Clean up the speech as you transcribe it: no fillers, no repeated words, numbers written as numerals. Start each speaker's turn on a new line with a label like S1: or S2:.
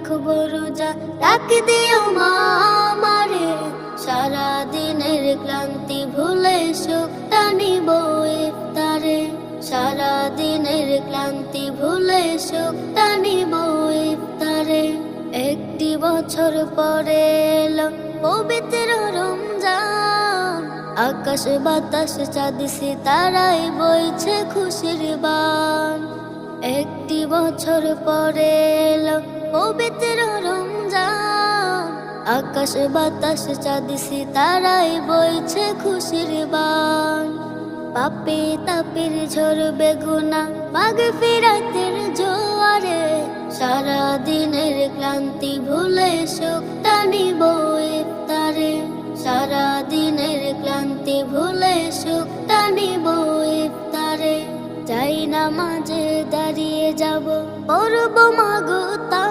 S1: রাখবো রোজা, ডাক দিও মা আমারে, সারা দিনের ক্লান্তি ভুলে সুখটা নিব ইফতারে, সারা দিনের ক্লান্তি ভুলে সুখটা নিব ইফতারে। একটি বছর পরে এলো পবিত্র রমজান, আকাশ বাতাস চাঁদ সিতারায় বইছে খুশির বান। একটি বছর পরে এলো পবিত্র রমজান, আকাশ বাতাস চাঁদ সিতারায় বইছে খুশির বান। পাপে তাপের ঝরবে গুনাহ মাগফিরাতের জোয়ারে, সারা দিনের ক্লান্তি ভুলে সুখটা নিব ইফতারে, সারা দিনের ক্লান্তি ভুলে সুখটা নিব ইফতারে। যাই নামাজে দাঁড়িয়ে যাব, পড়ব মাগো তা